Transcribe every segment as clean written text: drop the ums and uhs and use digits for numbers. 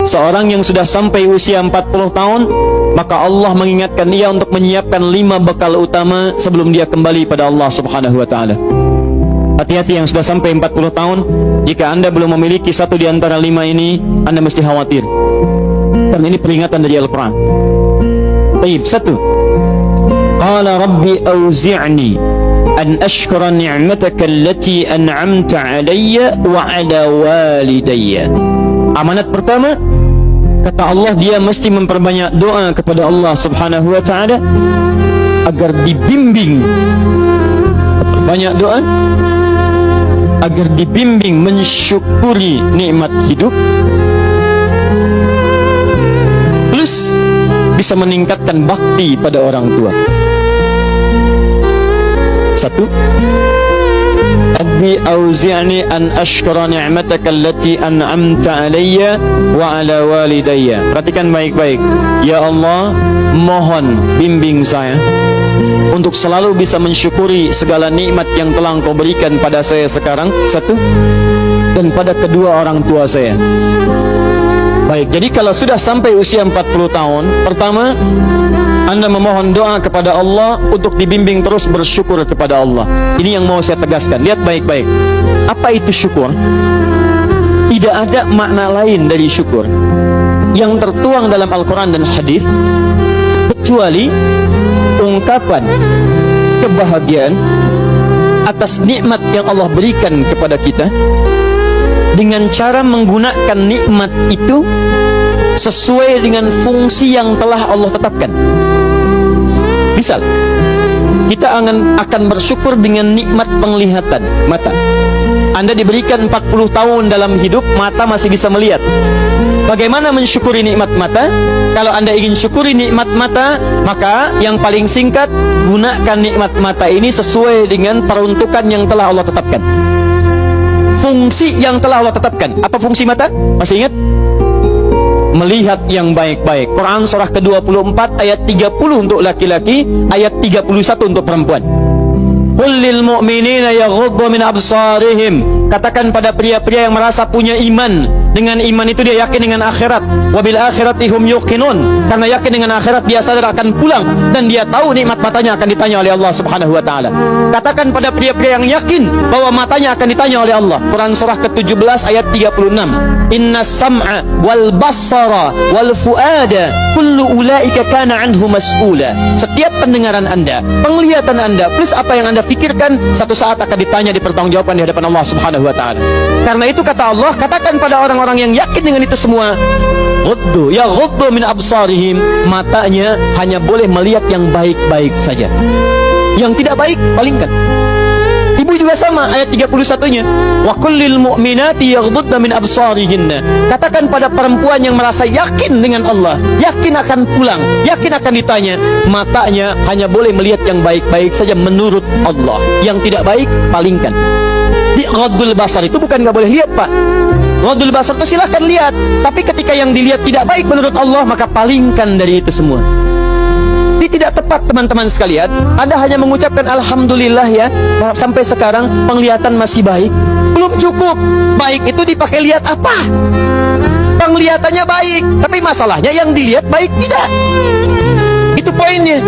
Seorang yang sudah sampai usia 40 tahun, maka Allah mengingatkan dia untuk menyiapkan 5 bekal utama sebelum dia kembali pada Allah Subhanahu wa taala. Hati-hati yang sudah sampai 40 tahun, jika Anda belum memiliki satu di antara 5 ini, Anda mesti khawatir. Karena ini peringatan dari Al-Quran. Baik, 1. Qala Rabbi auzi'ni an ashkura ni'mataka allati an'amta 'alayya wa 'ala walidayya. Amanat pertama, kata Allah, dia mesti memperbanyak doa kepada Allah Subhanahu wa taala agar dibimbing. Banyak doa agar dibimbing mensyukuri nikmat hidup, plus bisa meningkatkan bakti pada orang tua. 1. Rabbi auzi'ni an ashkura ni'mataka allati an'amta 'alayya wa 'ala walidayya. Perhatikan baik-baik. Ya Allah, mohon bimbing saya untuk selalu bisa mensyukuri segala nikmat yang telah Engkau berikan pada saya sekarang, 1, dan pada kedua orang tua saya. Baik, jadi kalau sudah sampai usia 40 tahun, pertama, Anda memohon doa kepada Allah untuk dibimbing terus bersyukur kepada Allah. Ini yang mau saya tegaskan. Lihat baik-baik. Apa itu syukur? Tidak ada makna lain dari syukur yang tertuang dalam Al-Quran dan hadis kecuali ungkapan kebahagiaan atas nikmat yang Allah berikan kepada kita dengan cara menggunakan nikmat itu sesuai dengan fungsi yang telah Allah tetapkan. Misal, kita akan bersyukur dengan nikmat penglihatan mata. Anda diberikan 40 tahun dalam hidup, mata masih bisa melihat. Bagaimana mensyukuri nikmat mata? Kalau Anda ingin syukuri nikmat mata, maka yang paling singkat, gunakan nikmat mata ini sesuai dengan peruntukan yang telah Allah tetapkan. Fungsi yang telah Allah tetapkan. Apa fungsi mata? Masih ingat? Melihat yang baik-baik. Quran surah ke-24 ayat 30 untuk laki-laki, ayat 31 untuk perempuan. Qul lil mu'minina yaghuddu min absarihim. Katakan pada pria-pria yang merasa punya iman. Dengan iman itu dia yakin dengan akhirat. Wabil akhirati hum yuqinun. Karena yakin dengan akhirat dia sadar akan pulang dan dia tahu nikmat matanya akan ditanya oleh Allah Subhanahu wa taala. Katakan pada pria-pria yang yakin bahwa matanya akan ditanya oleh Allah. Quran surah ke-17 ayat 36. Innas sam'a wal basara wal fuada kullu ulaika kana anhu mas'ula. Setiap pendengaran Anda, penglihatan Anda, plus apa yang Anda fikirkan, satu saat akan ditanya, dipertanggungjawabkan di hadapan Allah Subhanahu wa taala. Karena itu kata Allah, katakan pada orang-orang yang yakin dengan itu semua, ghuddu min absarihim, matanya hanya boleh melihat yang baik-baik saja. Yang tidak baik palingkan. Ibu juga sama, ayat 31-nya. Wa kullil mu'minati yaghdudna min absarihinna. Katakan pada perempuan yang merasa yakin dengan Allah, yakin akan pulang, yakin akan ditanya, matanya hanya boleh melihat yang baik-baik saja menurut Allah. Yang tidak baik palingkan. Di ghaddul basar itu bukan nggak boleh lihat, Pak. Ghaddul basar itu silahkan lihat, tapi ketika yang dilihat tidak baik menurut Allah, maka palingkan dari itu semua. Ini tidak tepat, teman-teman sekalian. Anda hanya mengucapkan alhamdulillah ya, sampai sekarang penglihatan masih baik. Belum cukup. Baik itu dipakai lihat apa? Penglihatannya baik, tapi masalahnya yang dilihat baik tidak. Itu poinnya.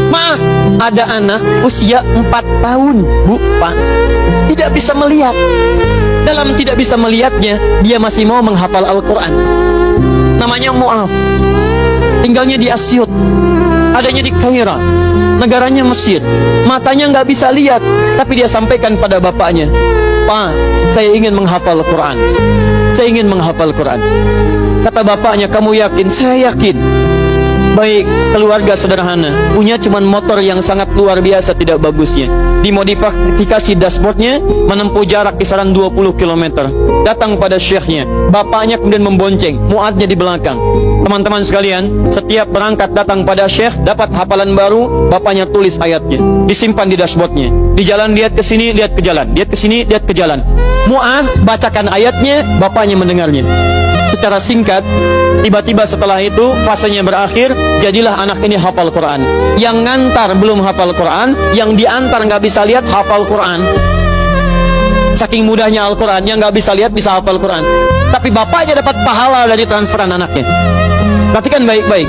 Maaf, ada anak usia 4 tahun, Bu, Pak, tidak bisa melihat. Dalam tidak bisa melihatnya, dia masih mau menghafal Al-Quran. Namanya Mu'af. Tinggalnya di Asyut, adanya di Kaira, negaranya Mesir. Matanya nggak bisa lihat, tapi dia sampaikan pada bapaknya, Pak, saya ingin menghafal Quran. Saya ingin menghafal Quran. Kata bapaknya, kamu yakin? Saya yakin. Baik, keluarga sederhana, punya cuman motor yang sangat luar biasa tidak bagusnya. Dimodifikasi dashboardnya, menempuh jarak kisaran 20 km. Datang pada syekhnya, bapaknya kemudian membonceng, muadnya di belakang. Teman-teman sekalian, setiap berangkat datang pada syekh, dapat hafalan baru, bapaknya tulis ayatnya, disimpan di dashboardnya. Di jalan lihat ke sini, lihat ke jalan, lihat ke sini, lihat ke jalan. Mu'adz bacakan ayatnya, bapaknya mendengarnya. Secara singkat, tiba-tiba setelah itu fasenya berakhir, jadilah anak ini hafal Quran. Yang ngantar belum hafal Quran, yang diantar nggak bisa lihat hafal Quran. saking mudahnya Al-Quran, yang nggak bisa lihat bisa hafal Quran. Tapi bapaknya dapat pahala dari transferan anaknya. Perhatikan baik-baik.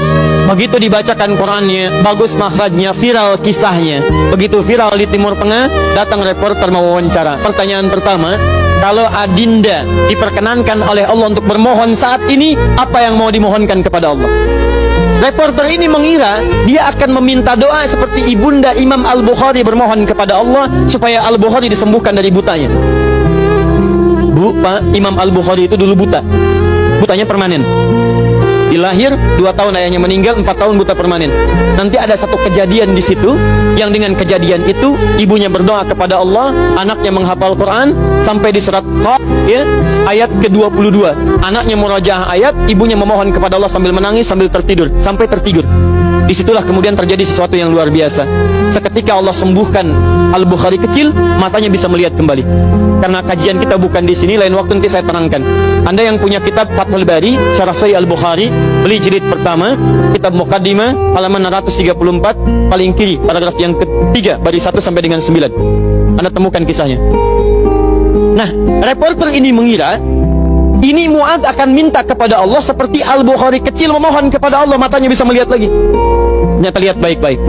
Begitu dibacakan Qurannya, bagus makhrajnya, viral kisahnya. Begitu viral di Timur Tengah, datang reporter mau wawancara. Pertanyaan pertama, kalau Adinda diperkenankan oleh Allah untuk bermohon saat ini, apa yang mau dimohonkan kepada Allah? Reporter ini mengira dia akan meminta doa seperti ibunda Imam Al-Bukhari bermohon kepada Allah supaya Al-Bukhari disembuhkan dari butanya. Bu, Pak, Imam Al-Bukhari itu dulu buta. Butanya permanen. Dilahir 2 tahun ayahnya meninggal, 4 tahun buta permanen. Nanti ada satu kejadian di situ, yang dengan kejadian itu ibunya berdoa kepada Allah, anaknya menghafal Quran sampai di surat Qaf, ya, ayat ke-22. Anaknya murajaah ayat, ibunya memohon kepada Allah sambil menangis, sambil tertidur, sampai tertidur. Disitulah kemudian terjadi sesuatu yang luar biasa. Seketika Allah sembuhkan Al-Bukhari kecil, matanya bisa melihat kembali. Karena kajian kita bukan di sini, lain waktu nanti saya terangkan. Anda yang punya kitab Fathul Bari, Syarah Sahih Al-Bukhari, beli jilid pertama, kitab Muqaddimah, halaman 634, paling kiri, paragraf yang ketiga, baris 1 sampai dengan 9. Anda temukan kisahnya. Nah, reporter ini mengira ini Mu'adz akan minta kepada Allah seperti Al-Bukhari kecil memohon kepada Allah, matanya bisa melihat lagi. Ternyata lihat baik-baik.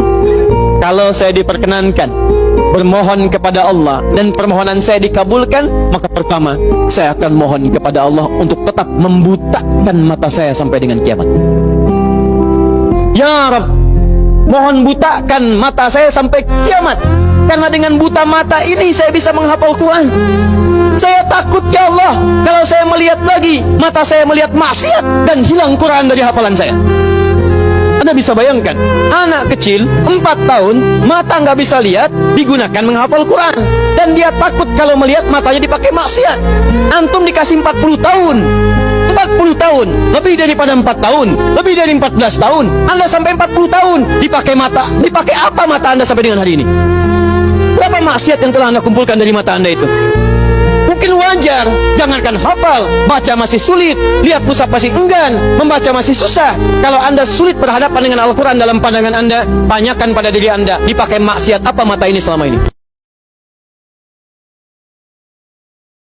Kalau saya diperkenankan bermohon kepada Allah dan permohonan saya dikabulkan, maka pertama saya akan mohon kepada Allah untuk tetap membutakan mata saya sampai dengan kiamat. Ya Rabb, mohon butakan mata saya sampai kiamat, karena dengan buta mata ini saya bisa menghafal Quran. Saya takut ya Allah, kalau saya melihat lagi, mata saya melihat maksiat dan hilang Quran dari hafalan saya. Anda bisa bayangkan, anak kecil 4 tahun, mata nggak bisa lihat, digunakan menghafal Quran. Dan dia takut kalau melihat matanya dipakai maksiat. Antum dikasih 40 tahun, 40 tahun, lebih daripada 4 tahun, lebih dari 14 tahun, Anda sampai 40 tahun, dipakai mata, dipakai apa mata Anda sampai dengan hari ini? Berapa maksiat yang telah Anda kumpulkan dari mata Anda itu? Mungkin wajar, jangankan hafal, baca masih sulit, lihat mushaf masih enggan, membaca masih susah. Kalau Anda sulit berhadapan dengan Al-Quran dalam pandangan Anda, tanyakan pada diri Anda, dipakai maksiat apa mata ini selama ini?